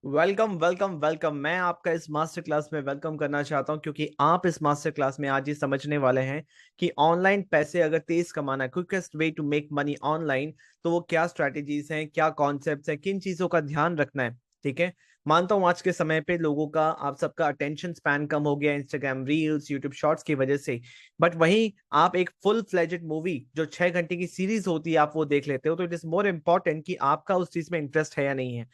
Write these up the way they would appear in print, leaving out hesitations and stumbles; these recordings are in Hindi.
Welcome welcome welcome. मैं आपका इस मास्टर क्लास में वेलकम करना चाहता हूं क्योंकि आप इस मास्टर क्लास में आज ये समझने वाले हैं कि ऑनलाइन पैसे अगर तेज कमाना है, quickest way to make money online, तो वो क्या स्ट्रैटेजीज हैं, क्या कॉन्सेप्ट्स हैं, किन चीजों का ध्यान रखना है। ठीक है। मानता हूं आज के समय पे लोगों का, आप सबका अटेंशन स्पैन कम हो गया इंस्टाग्राम रील्स यूट्यूब शॉर्ट्स की वजह से। बट वहीं आप एक फुल फ्लेजेड मूवी जो 6 घंटे की सीरीज होती है आप वो देख लेते हो, तो इट इज मोर इम्पोर्टेंट कि आपका उस चीज में इंटरेस्ट है या नहीं है।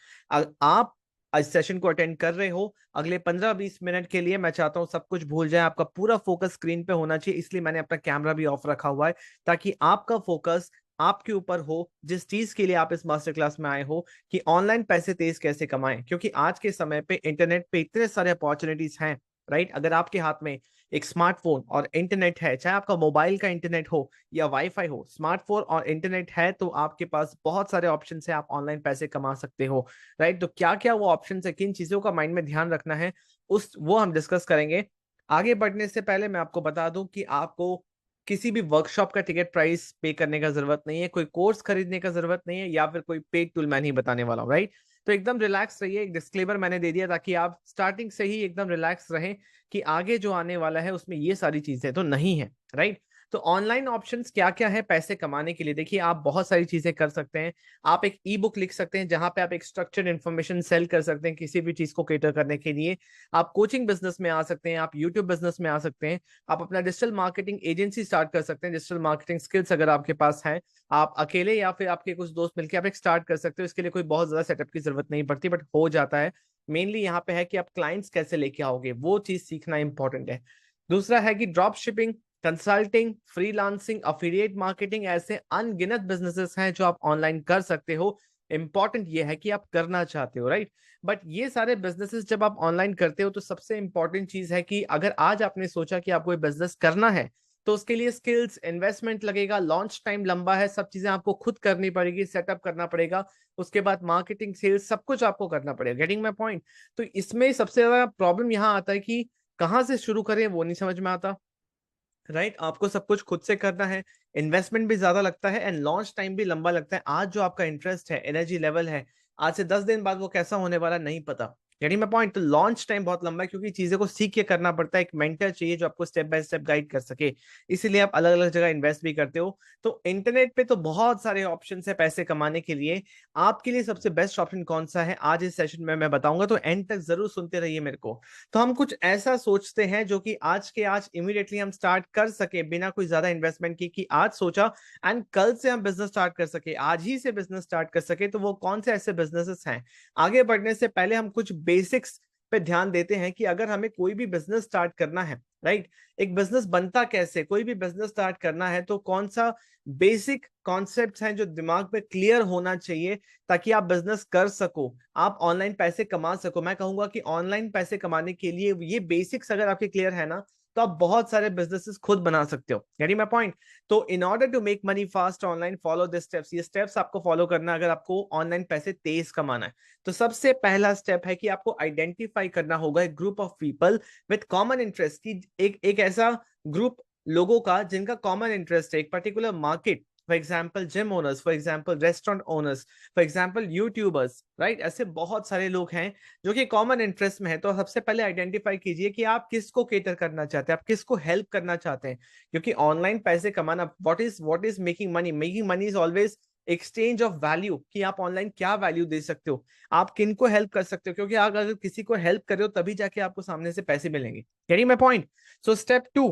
आप इस सेशन को अटेंड कर रहे हो, अगले 15-20 मिनट के लिए मैं चाहता हूं सब कुछ भूल जाए, आपका पूरा फोकस स्क्रीन पे होना चाहिए। इसलिए मैंने अपना कैमरा भी ऑफ रखा हुआ है ताकि आपका फोकस आपके ऊपर हो, जिस चीज के लिए आप इस मास्टर क्लास में आए हो, कि ऑनलाइन पैसे तेज कैसे कमाएं। क्योंकि आज के समय पे इंटरनेट पे इतने सारे अपॉर्चुनिटीज हैं। राइट। अगर आपके हाथ में एक स्मार्टफोन और इंटरनेट है, चाहे आपका मोबाइल का इंटरनेट हो या वाईफाई हो, स्मार्टफोन और इंटरनेट है तो आपके पास बहुत सारे ऑप्शन है, आप ऑनलाइन पैसे कमा सकते हो। राइट। तो क्या क्या वो ऑप्शन है, किन चीजों का माइंड में ध्यान रखना है, उस वो हम डिस्कस करेंगे। आगे बढ़ने से पहले मैं आपको बता दूं कि आपको किसी भी वर्कशॉप का टिकट प्राइस पे करने का जरूरत नहीं है, कोई कोर्स खरीदने का जरूरत नहीं है, या फिर कोई पेड टूल मैं नहीं बताने वाला हूँ। राइट। तो एकदम रिलैक्स रहिए, एक डिस्क्लेमर मैंने दे दिया ताकि आप स्टार्टिंग से ही एकदम रिलैक्स रहें कि आगे जो आने वाला है उसमें ये सारी चीजें तो नहीं है। राइट। तो ऑनलाइन ऑप्शंस क्या क्या है पैसे कमाने के लिए, देखिए आप बहुत सारी चीजें कर सकते हैं। आप एक ई बुक लिख सकते हैं जहां पे आप एक स्ट्रक्चर्ड इन्फॉर्मेशन सेल कर सकते हैं किसी भी चीज को केटर करने के लिए। आप कोचिंग बिजनेस में आ सकते हैं, आप यूट्यूब बिजनेस में आ सकते हैं, आप अपना डिजिटल मार्केटिंग एजेंसी स्टार्ट कर सकते हैं। डिजिटल मार्केटिंग स्किल्स अगर आपके पास है, आप अकेले या फिर आपके कुछ दोस्त मिलकर आप एक स्टार्ट कर सकते हो। इसके लिए कोई बहुत ज्यादा सेटअप की जरूरत नहीं पड़ती, बट हो जाता है। मेनली यहाँ पे है कि आप क्लाइंट्स कैसे लेके आओगे, वो चीज सीखना इंपॉर्टेंट है। दूसरा है कि drop shipping, consulting, freelancing, affiliate marketing, ऐसे अनगिनत बिजनेसेस हैं जो आप ऑनलाइन कर सकते हो। इंपॉर्टेंट ये है कि आप करना चाहते हो। राइट। बट ये सारे बिजनेसेस जब आप ऑनलाइन करते हो तो सबसे इंपॉर्टेंट चीज है कि अगर आज आपने सोचा कि आपको ये बिजनेस करना है, तो उसके लिए स्किल्स, इन्वेस्टमेंट लगेगा, लॉन्च टाइम लंबा है, सब चीजें आपको खुद करनी पड़ेगी, सेटअप करना पड़ेगा। उसके बाद मार्केटिंग, सेल्स, सब कुछ आपको करना पड़ेगा। Getting my point. तो इसमें सबसे ज्यादा प्रॉब्लम यहाँ आता है कि कहाँ से शुरू करें वो नहीं समझ में आता। राइट। आपको सब कुछ खुद से करना है, इन्वेस्टमेंट भी ज्यादा लगता है एंड लॉन्च टाइम भी लंबा लगता है। आज जो आपका इंटरेस्ट है, एनर्जी लेवल है, आज से 10 दिन बाद वो कैसा होने वाला नहीं पता। यानी मैं पॉइंट, तो लॉन्च टाइम बहुत लंबा है क्योंकि चीजें को सीख के करना पड़ता है। एक मेंटर चाहिए जो आपको स्टेप बाय स्टेप गाइड कर सके, इसीलिए आप अलग अलग जगह इन्वेस्ट भी करते हो। तो इंटरनेट पे तो बहुत सारे ऑप्शन है पैसे कमाने के लिए। आपके लिए सबसे बेस्ट ऑप्शन कौन सा है आज इस सेशन में मैं बताऊंगा, तो एंड तक जरूर सुनते रहिए मेरे को। तो हम कुछ ऐसा सोचते हैं जो कि आज के आज इमीडिएटली हम स्टार्ट कर सके बिना कोई ज्यादा इन्वेस्टमेंट की, कि आज सोचा एंड कल से हम बिजनेस स्टार्ट कर सके, आज ही से बिजनेस स्टार्ट कर सके। तो वो कौन से ऐसे बिजनेसेस हैं। आगे बढ़ने से पहले हम कुछ बेसिक्स पे ध्यान देते हैं कि अगर हमें कोई भी बिजनेस स्टार्ट करना है, राइट, एक बिजनेस बनता कैसे, कोई भी बिजनेस स्टार्ट करना है तो कौन सा बेसिक कॉन्सेप्ट्स हैं जो दिमाग पे क्लियर होना चाहिए ताकि आप बिजनेस कर सको, आप ऑनलाइन पैसे कमा सको। मैं कहूंगा कि ऑनलाइन पैसे कमाने के लिए ये बेसिक्स अगर आपके क्लियर है ना, तो आप बहुत सारे बिजनेसेस खुद बना सकते हो। यानी मैं पॉइंट, तो in order to make money fast online follow this steps, ये स्टेप्स आपको फॉलो करना है अगर आपको ऑनलाइन पैसे तेज कमाना है। तो सबसे पहला स्टेप है कि आपको आइडेंटिफाई करना होगा एक group of people with common interest, की एक ऐसा ग्रुप लोगों का जिनका कॉमन इंटरेस्ट है एक particular market. For example gym owners, for example restaurant owners, for example YouTubers. Right. ऐसे बहुत सारे लोग हैं जो कि कॉमन इंटरेस्ट में है। तो सबसे पहले आइडेंटिफाई कीजिए कि आप किसको केटर करना चाहते हैं, आप किसको हेल्प करना चाहते हैं। क्योंकि ऑनलाइन पैसे कमाना, what is making money, making money is always exchange of value, कि आप ऑनलाइन क्या वैल्यू दे सकते हो, आप किन को हेल्प कर सकते हो। क्योंकि आप अगर किसी को हेल्प कर रहे हो तभी जाके आपको सामने से पैसे मिलेंगे। यानी मैं point. So step 2,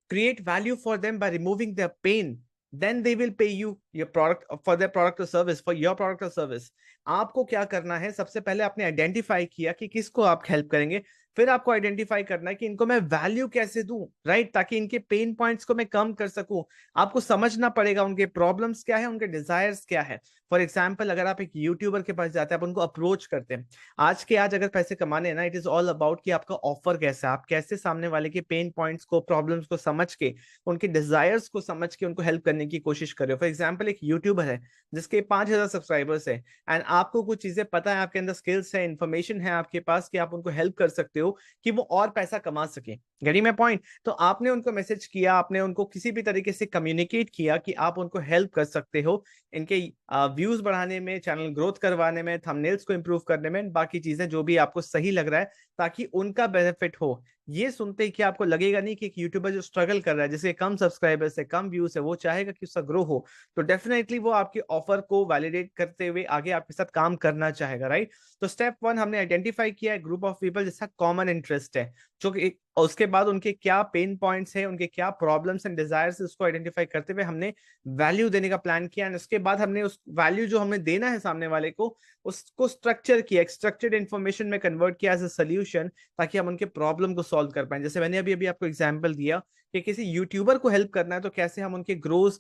create value for them by removing their pain, then they will pay you your product for their product or service, for your product or service। आपको क्या करना है, सबसे पहले आपने आइडेंटिफाई किया कि किसको आप हेल्प करेंगे, फिर आपको आइडेंटिफाई करना है कि इनको मैं वैल्यू कैसे दूं, राइट, ताकि इनके पेन पॉइंट्स को मैं कम कर सकूं। आपको समझना पड़ेगा उनके प्रॉब्लम्स क्या है, उनके डिजायर्स क्या है। फॉर एग्जाम्पल अगर आप एक यूट्यूबर के पास जाते हैं, आप उनको अप्रोच करते हैं, आज के आज अगर पैसे कमाने हैं ना, इट इज ऑल अबाउट कि आपका ऑफर कैसा है, आप कैसे सामने वाले के पेन पॉइंट्स को, प्रॉब्लम्स को समझ के, उनके डिजायर्स को समझ के उनको हेल्प करने की कोशिश कर रहे हो। फॉर एग्जाम्पल एक यूट्यूबर है जिसके 5,000 सब्सक्राइबर्स है एंड आपको कुछ चीजें पता है, आपके अंदर स्किल्स है, इन्फॉर्मेशन है आपके पास कि आप उनको हेल्प कर सकते हो। हो कि वो और पैसा कमा सके। Getting my point? तो आपने उनको मैसेज किया, आपने उनको किसी भी तरीके से कम्युनिकेट किया कि आप उनको हेल्प कर सकते हो इनके व्यूज बढ़ाने में, चैनल ग्रोथ करवाने में, थंबनेल्स को इंप्रूव करने में, बाकी चीजें जो भी आपको सही लग रहा है, ताकि उनका बेनिफिट हो। ये सुनते ही कि आपको लगेगा नहीं कि एक यूट्यूबर जो स्ट्रगल कर रहा है, जिसके कम सब्सक्राइबर्स है, कम व्यूज है, वो चाहेगा कि उसका ग्रो हो, तो डेफिनेटली वो आपके ऑफर को वैलिडेट करते हुए आगे आपके साथ काम करना चाहेगा, राइट? तो स्टेप वन हमने आइडेंटिफाई किया है ग्रुप ऑफ पीपल जिसका कॉमन इंटरेस्ट है, जो कि उसके बाद उनके क्या पेन पॉइंट्स है, उनके क्या प्रॉब्लम्स एंड डिजायर्स, उसको आइडेंटिफाई करते हुए हमने वैल्यू देने का प्लान किया। एंड उसके बाद हमने उस वैल्यू जो हमें देना है सामने वाले को, उसको स्ट्रक्चर किया, स्ट्रक्चर्ड इन्फॉर्मेशन में कन्वर्ट किया एज अ सोल्यूशन, ताकि हम उनके प्रॉब्लम को सॉल्व कर पाए। जैसे मैंने अभी अभी आपको एग्जांपल दिया कि किसी यूट्यूबर को हेल्प करना है तो कैसे हम उनके ग्रोज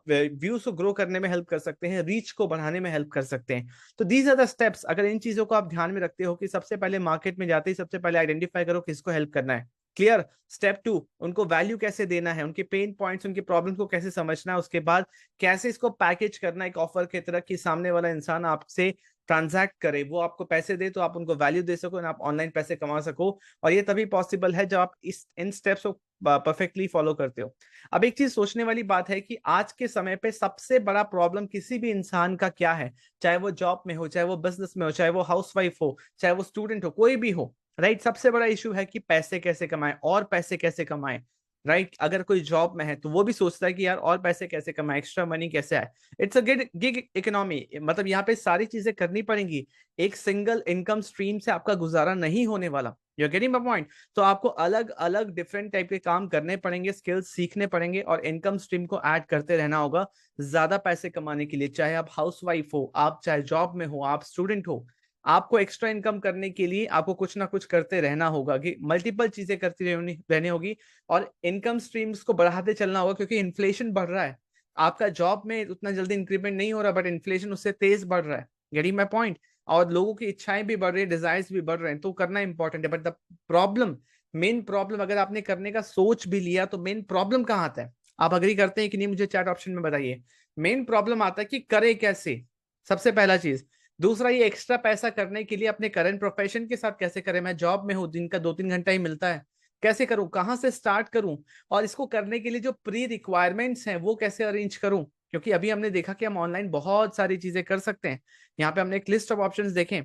व्यूज को ग्रो करने में हेल्प कर सकते हैं, रीच को बढ़ाने में हेल्प कर सकते हैं। तो दीज आर द स्टेप्स। अगर इन चीजों को आप ध्यान में रखते हो कि सबसे पहले मार्केट में जाते ही सबसे पहले आइडेंटिफाई करो किसको हेल्प करना है, क्लियर। स्टेप टू, उनको वैल्यू कैसे देना है, उनके पेन पॉइंट्स, उनके प्रॉब्लम्स को कैसे समझना है, उसके बाद कैसे इसको पैकेज करना है एक ऑफर की तरह कि सामने वाला इंसान आपसे ट्रांजैक्ट करे, वो आपको पैसे दे तो आप उनको वैल्यू दे सको, आप ऑनलाइन पैसे कमा सको। और ये तभी पॉसिबल है जब आप इस इन स्टेप्स को परफेक्टली फॉलो करते हो। अब एक चीज सोचने वाली बात है कि आज के समय पे सबसे बड़ा प्रॉब्लम किसी भी इंसान का क्या है, चाहे वो जॉब में हो, चाहे वो बिजनेस में हो, चाहे वो हाउसवाइफ हो, चाहे वो स्टूडेंट हो, कोई भी हो, राइट? सबसे बड़ा इशू है कि पैसे कैसे कमाएं और पैसे कैसे कमाएं, राइट? अगर कोई जॉब में है तो वो भी सोचता है कि यार और पैसे कैसे कमाएं, एक्स्ट्रा मनी कैसे आए। इट्स अ गिग इकोनॉमी, मतलब यहाँ पे सारी चीजें करनी पड़ेंगी। एक सिंगल इनकम स्ट्रीम से आपका गुजारा नहीं होने वाला। You getting my point? तो आपको अलग अलग डिफरेंट टाइप के काम करने पड़ेंगे, स्किल्स सीखने पड़ेंगे और इनकम स्ट्रीम को ऐड करते रहना होगा ज्यादा पैसे कमाने के लिए। चाहे आप हाउसवाइफ हो, आप चाहे जॉब में हो, आप स्टूडेंट हो, आपको एक्स्ट्रा इनकम करने के लिए आपको कुछ ना कुछ करते रहना होगा, कि मल्टीपल चीजें करती रहनी होगी और इनकम स्ट्रीम्स को बढ़ाते चलना होगा, क्योंकि इन्फ्लेशन बढ़ रहा है। आपका जॉब में उतना जल्दी इंक्रीमेंट नहीं हो रहा, बट इन्फ्लेशन उससे तेज बढ़ रहा है। Getting my point? और लोगों की इच्छाएं भी बढ़ रही है, डिजायर्स भी बढ़ रहे हैं, तो करना इंपॉर्टेंट है। But the problem, main problem, अगर आपने करने का सोच भी लिया तो मेन प्रॉब्लम कहाँ आता है? आप अग्री करते हैं कि नहीं, मुझे चैट ऑप्शन में बताइए। मेन प्रॉब्लम आता है कि करे कैसे, सबसे पहला चीज। दूसरा, ये एक्स्ट्रा पैसा करने के लिए अपने करंट प्रोफेशन के साथ कैसे करें? मैं जॉब में हूँ, दिन का 2-3 घंटा ही मिलता है, कैसे करूं, कहां से स्टार्ट करूं? और इसको करने के लिए जो प्री रिक्वायरमेंट्स हैं वो कैसे अरेंज करूं? क्योंकि अभी हमने देखा कि हम ऑनलाइन बहुत सारी चीजें कर सकते हैं। यहाँ पे हमने एक लिस्ट ऑफ ऑप्शंस देखे,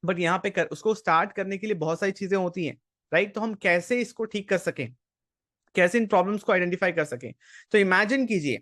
बट यहाँ पे उसको स्टार्ट करने के लिए बहुत सारी चीजें होती हैं, राइट? तो हम कैसे इसको ठीक कर सकें, कैसे इन प्रॉब्लम्स को आइडेंटिफाई कर सकें? तो इमेजिन कीजिए,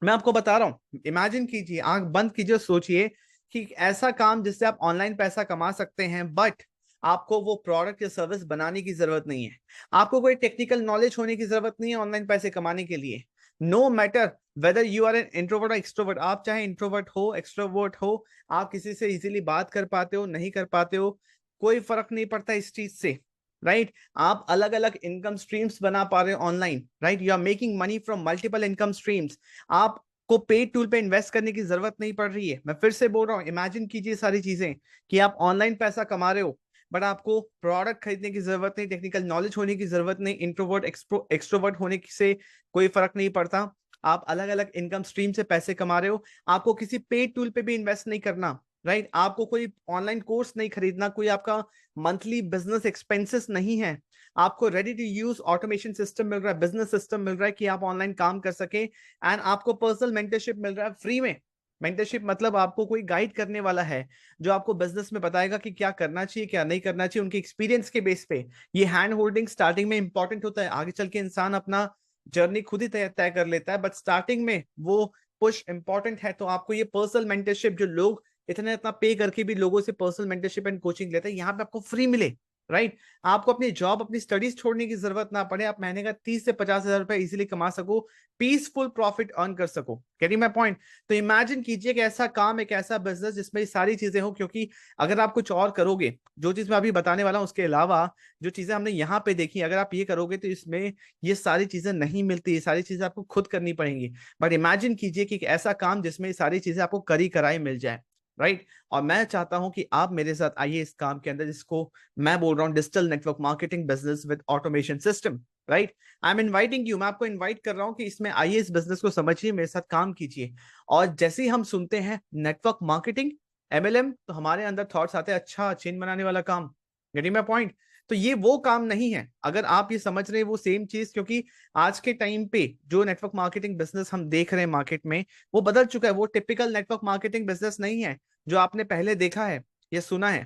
मैं आपको बता रहा हूं, इमेजिन कीजिए, आंख बंद कीजिए, सोचिए कि ऐसा काम जिससे आप ऑनलाइन पैसा कमा सकते हैं, बट आपको वो प्रोडक्ट या सर्विस बनाने की जरूरत नहीं है, आपको कोई टेक्निकल नॉलेज होने की जरूरत नहीं है ऑनलाइन पैसे कमाने के लिए। No matter whether you are an introvert और एक्सट्रोवर्ट, आप चाहे इंट्रोवर्ट हो, एक्सट्रोवर्ट हो, आप किसी से इजीली बात कर पाते हो, नहीं कर पाते हो, कोई फर्क नहीं पड़ता इस चीज से, राइट? आप अलग अलग इनकम स्ट्रीम्स बना पा रहे हो online, right? You are making money from multiple income streams. आपको पेड टूल पे इन्वेस्ट करने की जरूरत नहीं पड़ रही है। मैं फिर से बोल रहा हूँ, इमेजिन कीजिए सारी चीजें कि आप ऑनलाइन पैसा कमा रहे हो, बट आपको प्रोडक्ट खरीदने की जरूरत नहीं, टेक्निकल नॉलेज होने की जरूरत नहीं, इंट्रोवर्ट एक्सट्रोवर्ट होने से कोई फर्क नहीं पड़ता। आप अलग अलग इनकम स्ट्रीम से पैसे कमा रहे हो, आपको किसी पेड टूल पे भी इन्वेस्ट नहीं करना, राइट? आपको कोई ऑनलाइन कोर्स नहीं खरीदना, कोई आपका मंथली बिजनेस एक्सपेंसेस नहीं है, आपको ready to use automation system मिल रहा है, बिजनेस सिस्टम मिल रहा है कि आप ऑनलाइन काम कर सके, एंड आपको पर्सनल मेंटरशिप मिल रहा है फ्री में। मेंटरशिप मतलब आपको कोई गाइड करने वाला है जो आपको बिजनेस में बताएगा कि क्या करना चाहिए, क्या नहीं करना चाहिए, उनके एक्सपीरियंस के बेस पे। ये हैंड होल्डिंग स्टार्टिंग में इंपॉर्टेंट होता है, आगे चल के इंसान अपना जर्नी खुद ही तय तय कर लेता है, बट स्टार्टिंग में वो पुश इंपॉर्टेंट है। तो आपको ये पर्सनल मेंटरशिप, जो लोग इतना पे करके भी लोगों से पर्सनल मेंटरशिप एंड कोचिंग लेते हैं, यहाँ पे आपको फ्री मिले, राइट? आपको अपनी जॉब, अपनी स्टडीज छोड़ने की जरूरत ना पड़े, आप महीने का 30 से 50 हजार रुपए इजीली कमा सको, पीसफुल प्रॉफिट अर्न कर सको। Getting my point? तो इमेजिन कीजिए कि ऐसा काम, एक ऐसा बिजनेस जिसमें ये सारी चीजें हो, क्योंकि अगर आप कुछ और करोगे, जो चीज मैं अभी बताने वाला हूं उसके अलावा जो चीजें हमने यहाँ पे देखी, अगर आप ये करोगे तो इसमें ये सारी चीजें नहीं मिलती, ये सारी चीजें आपको खुद करनी पड़ेंगी। बट इमेजिन कीजिए कि एक ऐसा काम जिसमें ये सारी चीजें आपको करी कराई मिल जाए, राइट? और मैं चाहता हूं कि आप मेरे साथ आइए इस काम के अंदर, जिसको मैं बोल रहा हूं digital network marketing business with automation system, right? I am inviting you, मैं आपको इनवाइट कर रहा हूं कि इसमें आइए, इस बिजनेस को समझिए, मेरे साथ काम कीजिए। और जैसे ही हम सुनते हैं नेटवर्क मार्केटिंग, एमएलएम, तो हमारे अंदर थॉट्स आते हैं, अच्छा चेन बनाने वाला काम, गेटिंग माय पॉइंट? तो ये वो काम नहीं है, अगर आप ये समझ रहे हैं वो सेम चीज, क्योंकि आज के टाइम पे जो नेटवर्क मार्केटिंग बिजनेस हम देख रहे हैं मार्केट में, वो बदल चुका है। वो टिपिकल नेटवर्क मार्केटिंग बिजनेस नहीं है जो आपने पहले देखा है या सुना है।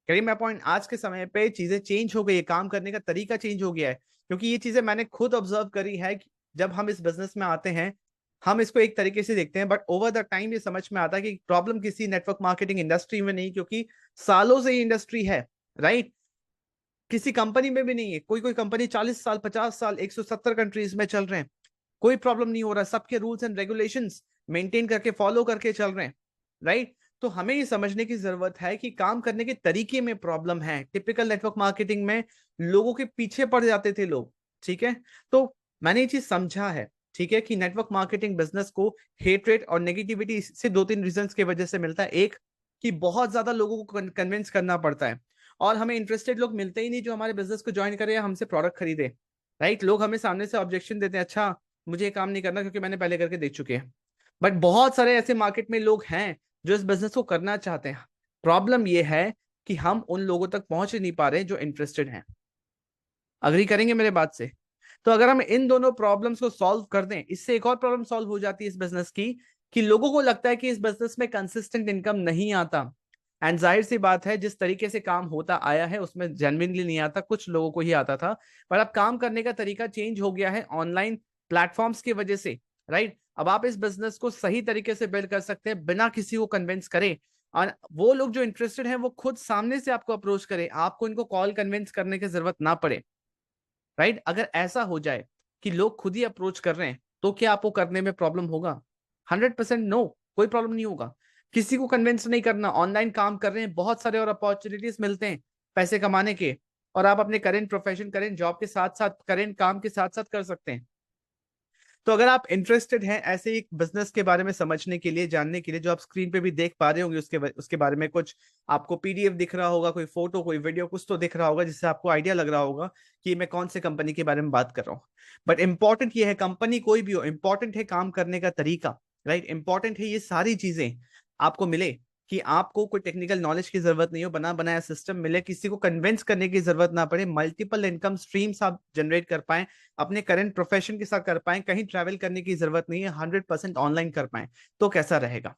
करीब मैं पॉइंट, आज के समय पे चीजें चेंज हो गई है, काम करने का तरीका चेंज हो गया है। क्योंकि ये चीजें मैंने खुद ऑब्जर्व करी है कि जब हम इस बिजनेस में आते हैं, हम इसको एक तरीके से देखते हैं, बट ओवर द टाइम ये समझ में आता है कि प्रॉब्लम किसी नेटवर्क मार्केटिंग इंडस्ट्री में नहीं, क्योंकि सालों से ये इंडस्ट्री है, राइट? किसी कंपनी में भी नहीं है। कोई कोई कंपनी 40 साल, 50 साल, 170 कंट्रीज में चल रहे हैं, कोई प्रॉब्लम नहीं हो रहा, सबके रूल्स एंड रेगुलेशंस मेंटेन करके फॉलो करके चल रहे हैं, राइट? तो हमें ये समझने की जरूरत है कि काम करने के तरीके में प्रॉब्लम है। टिपिकल नेटवर्क मार्केटिंग में लोगों के पीछे पड़ जाते थे लोग, ठीक है? तो मैंने ये चीज समझा है, ठीक है, कि नेटवर्क मार्केटिंग बिजनेस को हेटरेट और नेगेटिविटी से दो तीन रीजंस की वजह से मिलता है। एक, कि बहुत ज्यादा लोगों को कन्विंस करना पड़ता है, और हमें इंटरेस्टेड लोग मिलते ही नहीं जो हमारे बिजनेस को ज्वाइन करे या हमसे प्रोडक्ट खरीदे, राइट? लोग हमें सामने से ऑब्जेक्शन देते हैं, अच्छा मुझे ये काम नहीं करना क्योंकि मैंने पहले करके देख चुके हैं। बट बहुत सारे ऐसे मार्केट में लोग हैं जो इस बिजनेस को करना चाहते हैं। प्रॉब्लम ये है कि हम उन लोगों तक पहुंच ही नहीं पा रहे जो इंटरेस्टेड हैं। अग्री करेंगे मेरे बात से? तो अगर हम इन दोनों प्रॉब्लम्स को सॉल्व कर दें, इससे एक और प्रॉब्लम सॉल्व हो जाती है इस बिजनेस की, कि लोगों को लगता है कि इस बिजनेस में कंसिस्टेंट इनकम नहीं आता। एंड जाहिर सी बात है, जिस तरीके से काम होता आया है उसमें जेन्युइनली नहीं आता, कुछ लोगों को ही आता था। पर अब काम करने का तरीका चेंज हो गया है ऑनलाइन प्लेटफॉर्म्स की वजह से, राइट? अब आप इस बिजनेस को सही तरीके से बिल्ड कर सकते हैं बिना किसी को कन्विंस करे, और वो लोग जो इंटरेस्टेड हैं वो खुद सामने से आपको अप्रोच करें, आपको इनको कॉल कन्विंस करने की जरूरत ना पड़े, राइट? अगर ऐसा हो जाए कि लोग खुद ही अप्रोच कर रहे हैं, तो क्या आपको करने में प्रॉब्लम होगा? 100% नो, कोई प्रॉब्लम नहीं होगा। किसी को कन्विंस नहीं करना, ऑनलाइन काम कर रहे हैं, बहुत सारे और अपॉर्चुनिटीज मिलते हैं पैसे कमाने के, और आप अपने करेंट प्रोफेशन, करेंट जॉब के साथ साथ, करेंट काम के साथ साथ कर सकते हैं। तो अगर आप इंटरेस्टेड हैं ऐसे एक बिजनेस के बारे में समझने के लिए, जानने के लिए, जो आप स्क्रीन पे भी देख पा रहे होंगे, उसके बारे में कुछ आपको पीडीएफ दिख रहा होगा, कोई फोटो, कोई वीडियो, कुछ तो दिख रहा होगा जिससे आपको आइडिया लग रहा होगा कि मैं कौन से कंपनी के बारे में बात कर रहा हूँ। बट इंपॉर्टेंट ये है, कंपनी कोई भी हो, इंपॉर्टेंट है काम करने का तरीका, राइट? इंपॉर्टेंट है ये सारी चीजें आपको मिले, कि आपको कोई टेक्निकल नॉलेज की जरूरत नहीं हो, बना बनाया सिस्टम मिले, किसी को कन्विंस करने की जरूरत ना पड़े, मल्टीपल इनकम स्ट्रीम्स आप जनरेट कर पाए, अपने करंट प्रोफेशन के साथ कर पाए, कहीं ट्रैवल करने की जरूरत नहीं है, 100% ऑनलाइन कर पाए, तो कैसा रहेगा?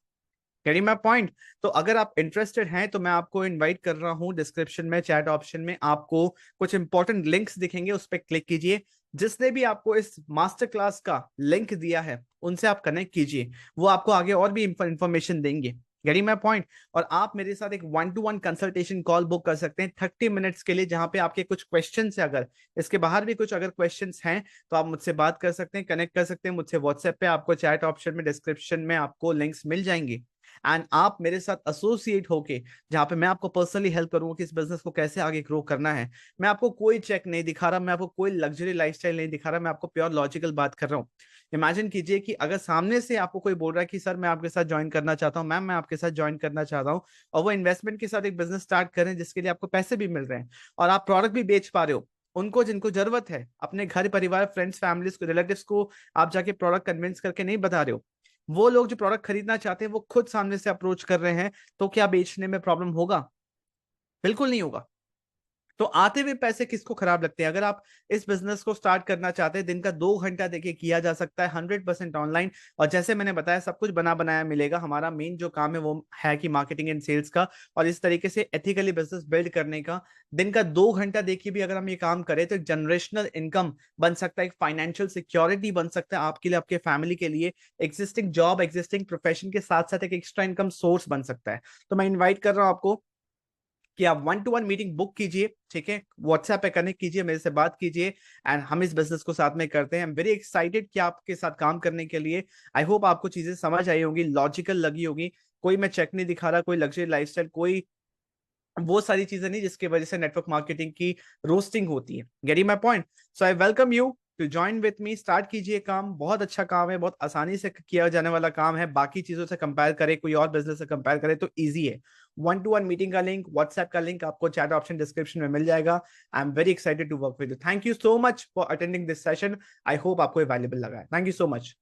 Carry my point? तो अगर आप इंटरेस्टेड हैं तो मैं आपको इनवाइट कर रहा हूं, डिस्क्रिप्शन में चैट ऑप्शन में आपको कुछ इंपॉर्टेंट लिंक्स दिखेंगे, उस पर क्लिक कीजिए। जिसने भी आपको इस मास्टर क्लास का लिंक दिया है उनसे आप कनेक्ट कीजिए, वो आपको आगे और भी इंफॉर्मेशन देंगे। Getting my point? और आप मेरे साथ एक 1-to-1 कंसल्टेशन कॉल बुक कर सकते हैं 30 मिनट्स के लिए, जहां पे आपके कुछ क्वेश्चन है, अगर इसके बाहर भी कुछ अगर क्वेश्चन हैं तो आप मुझसे बात कर सकते हैं, कनेक्ट कर सकते हैं मुझसे व्हाट्सएप पे। आपको चैट ऑप्शन में, डिस्क्रिप्शन में आपको लिंक्स मिल जाएंगे, एंड आप मेरे साथ एसोसिएट होके, जहां पे मैं आपको पर्सनली हेल्प करूंगा कि इस बिजनेस को कैसे आगे ग्रो करना है। मैं आपको कोई चेक नहीं दिखा रहा, मैं आपको कोई लग्जरी लाइफस्टाइल नहीं दिखा रहा, मैं आपको प्योर लॉजिकल बात कर रहा हूँ। इमेजिन कीजिए कि अगर सामने से आपको कोई बोल रहा है कि सर मैं आपके साथ ज्वाइन करना चाहता हूँ, मैम मैं आपके साथ ज्वाइन करना चाहता हूँ, और वो इन्वेस्टमेंट के साथ एक बिजनेस स्टार्ट करें जिसके लिए आपको पैसे भी मिल रहे हैं, और आप प्रोडक्ट भी बेच पा रहे हो, उनको जिनको जरूरत है, अपने घर परिवार, फ्रेंड्स, फैमिलीज को, रिलेटिव्स को आप जाके प्रोडक्ट कन्विंस करके नहीं बता रहे हो, वो लोग जो प्रोडक्ट खरीदना चाहते हैं वो खुद सामने से अप्रोच कर रहे हैं, तो क्या बेचने में प्रॉब्लम होगा? बिल्कुल नहीं होगा। तो आते हुए पैसे किसको खराब लगते हैं? अगर आप इस बिजनेस को स्टार्ट करना चाहते हैं, दिन का 2 घंटा देखिए किया जा सकता है, 100% ऑनलाइन, और जैसे मैंने बताया सब कुछ बना बनाया मिलेगा। हमारा मेन जो काम है वो है कि मार्केटिंग एंड सेल्स का, और इस तरीके से एथिकली बिजनेस बिल्ड करने का। दिन का 2 घंटा देखिए भी अगर हम ये काम करें तो एक जनरेशनल इनकम बन सकता है, एक फाइनेंशियल सिक्योरिटी बन सकता है आपके लिए, आपके फैमिली के लिए, एग्जिस्टिंग जॉब, एग्जिस्टिंग प्रोफेशन के साथ साथ एक एक्स्ट्रा इनकम सोर्स बन सकता है। तो मैं इन्वाइट कर रहा हूँ आपको कि आप 1-to-1 मीटिंग बुक कीजिए, ठीक है? व्हाट्सएप पे कनेक्ट कीजिए, मेरे से बात कीजिए, एंड हम इस बिजनेस को साथ में करते हैं। आई एम वेरी एक्साइटेड कि आपके साथ काम करने के लिए। आई होप आपको चीजें समझ आई होंगी, लॉजिकल लगी होगी, कोई मैं चेक नहीं दिखा रहा, कोई लग्जरी लाइफस्टाइल, कोई वो सारी चीजें नहीं जिसकी वजह से नेटवर्क मार्केटिंग की रोस्टिंग होती है। Getting my point? So I welcome you to join with me. Start कीजिए काम, बहुत अच्छा काम है, बहुत आसानी से किया जाने वाला काम है, बाकी चीजों से कंपेयर करें, कोई और बिजनेस से कंपेयर करें तो इजी है। 1-to-1 मीटिंग का लिंक, व्हाट्सएप का लिंक आपको चैट ऑप्शन डिस्क्रिप्शन में मिल जाएगा। I am very excited to work with you. Thank you so much for attending this session. I hope आपको वैल्यूबल लगा है। Thank you so much.